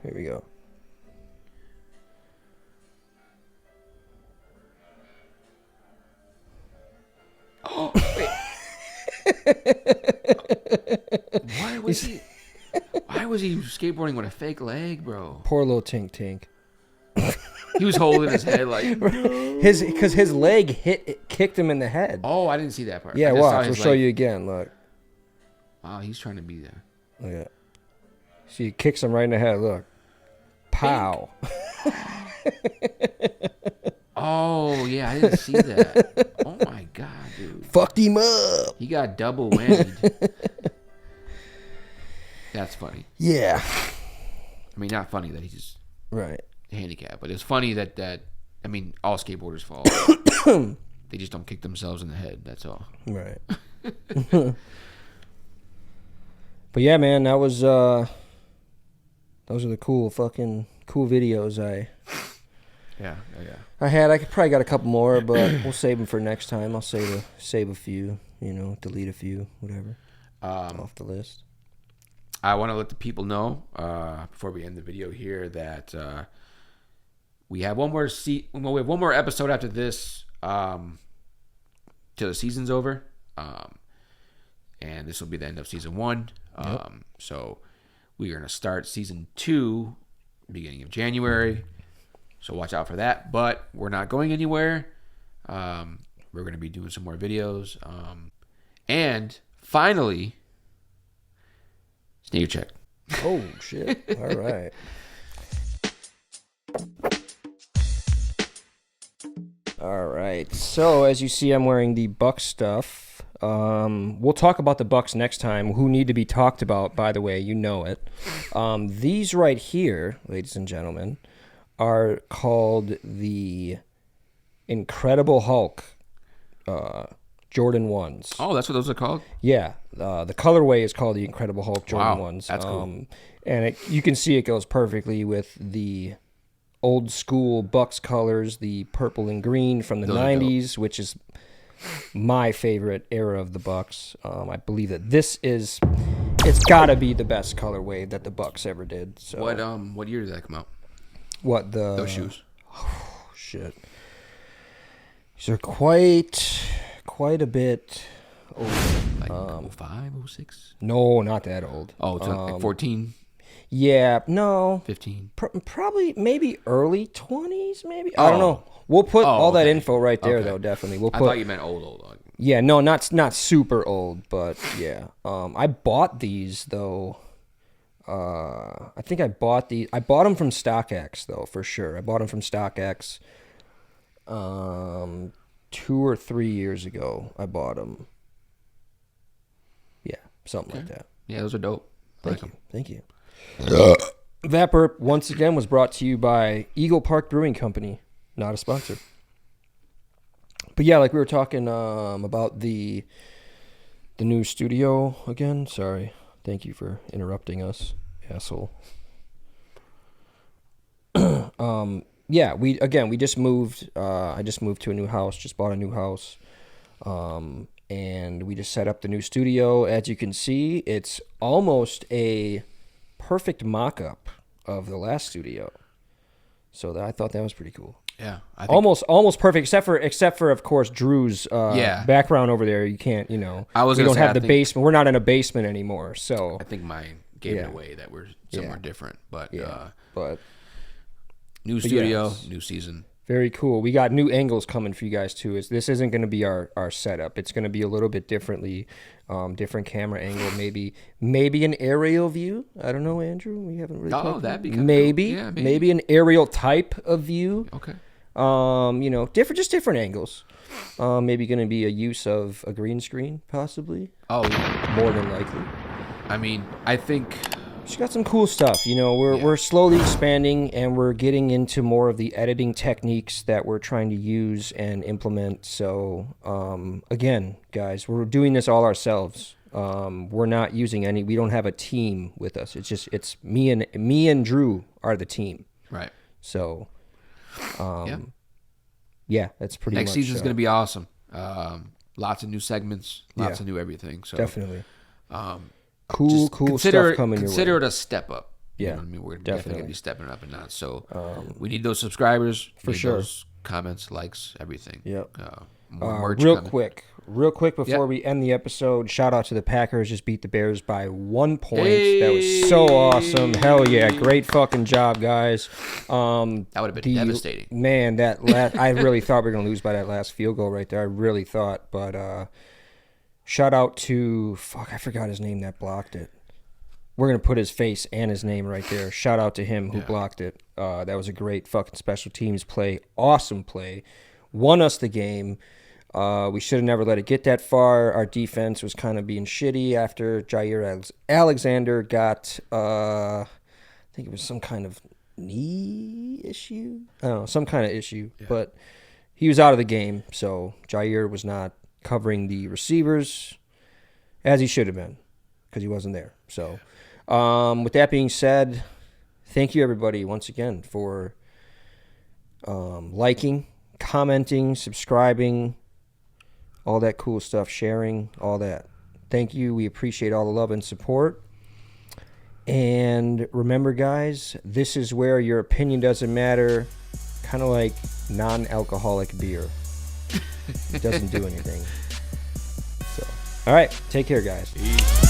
Here we go. Oh, wait. Why was he skateboarding with a fake leg, bro? Poor little Tink. He was holding his head like because his leg kicked him in the head. Oh, I didn't see that part. Yeah, watch. We'll show you again. Look. Wow, he's trying to be there. Look at that. See, he kicks him right in the head. Look. Pow. Oh, yeah, I didn't see that. Oh, my God, dude. Fucked him up. He got double whammied. That's funny. Yeah. I mean, not funny that he's just right handicapped, but it's funny that I mean, all skateboarders fall. They just don't kick themselves in the head. That's all. Right. But yeah, man, those are the cool videos I had. I probably got a couple more, but we'll save them for next time. I'll save a few, delete a few, whatever, off the list. I want to let the people know before we end the video here that we have one more episode after this till the season's over, and this will be the end of season 1. Yep. So we are going to start season 2 beginning of January. So watch out for that. But we're not going anywhere. We're going to be doing some more videos. And finally, sneaker check. Oh, shit. All right. All right. So as you see, I'm wearing the Bucks stuff. We'll talk about the Bucks next time, who need to be talked about, by the way. You know it. These right here, ladies and gentlemen, are called the Incredible Hulk Jordan 1s. Oh, that's what those are called? Yeah. The colorway is called the Incredible Hulk Jordan 1s. That's cool. And you can see it goes perfectly with the old school Bucks colors, the purple and green from the 90s, which is my favorite era of the Bucks. I believe that it's got to be the best colorway that the Bucks ever did. So what year did that come out? What those shoes? Oh, shit. These are quite a bit old. Like 05, 06? No, not that old. Oh, it's like 14? Yeah, no. 15? Probably, maybe early 20s, maybe? I don't know. We'll put all that info right there, though, definitely. I thought you meant old. Yeah, no, not super old, but yeah. I bought these, though. I think I bought them from StockX, though, for sure. I bought them from StockX 2 or 3 years ago. I bought them. Yeah, something like that. Yeah, those are dope. Thank you. That burp, once again, was brought to you by Eagle Park Brewing Company. Not a sponsor. But yeah, like we were talking about the new studio again. Sorry. Thank you for interrupting us, asshole. Yeah, we just moved. I just moved to a new house. Just bought a new house, and we just set up the new studio. As you can see, it's almost a perfect mock-up of the last studio. So I thought that was pretty cool. Yeah, I think, Almost perfect, except for of course Drew's background over there. You can't, we don't have the basement. We're not in a basement anymore. So I think mine gave it away that we're somewhere different. But new studio, new season. Very cool. We got new angles coming for you guys too. This isn't going to be our setup. It's going to be a little bit differently, different camera angle. Maybe an aerial view. I don't know, Andrew. We haven't really. Oh, that'd be maybe. Cool. Yeah, maybe an aerial type of view. Okay. Different angles. Maybe going to be a use of a green screen, possibly. Oh, yeah. More than likely. I mean, I think. She's got some cool stuff. We're slowly expanding, and we're getting into more of the editing techniques that we're trying to use and implement. So, again, guys, we're doing this all ourselves. We're not using any. We don't have a team with us. It's me and Drew are the team. Right. So, yeah, that's pretty. Next much, season's going to be awesome. Lots of new segments. Lots of new everything. So definitely. Cool stuff coming your way. Consider it a step up. Yeah, you know what I mean? We're definitely going to be stepping up and not. So we need those subscribers. For sure. Those comments, likes, everything. Yep. More merch real coming. quick before we end the episode, shout out to the Packers. Just beat the Bears by 1 point. Hey! That was so awesome. Hell yeah. Great fucking job, guys. That would have been devastating. Man, I really thought we were going to lose by that last field goal right there. I really thought. But shout out to, I forgot his name that blocked it. We're going to put his face and his name right there. Shout out to him who blocked it. That was a great fucking special teams play. Awesome play. Won us the game. We should have never let it get that far. Our defense was kind of being shitty after Jair Alexander got, I think it was some kind of knee issue. I don't know, some kind of issue. Yeah. But he was out of the game, so Jair was not covering the receivers as he should have been because he wasn't there. So with that being said, thank you everybody once again for liking, commenting, subscribing, all that cool stuff, sharing, all that. Thank you. We appreciate all the love and support. And remember, guys, this is where your opinion doesn't matter. Kind of like non-alcoholic beer. It doesn't do anything. So, all right. Take care, guys. Peace.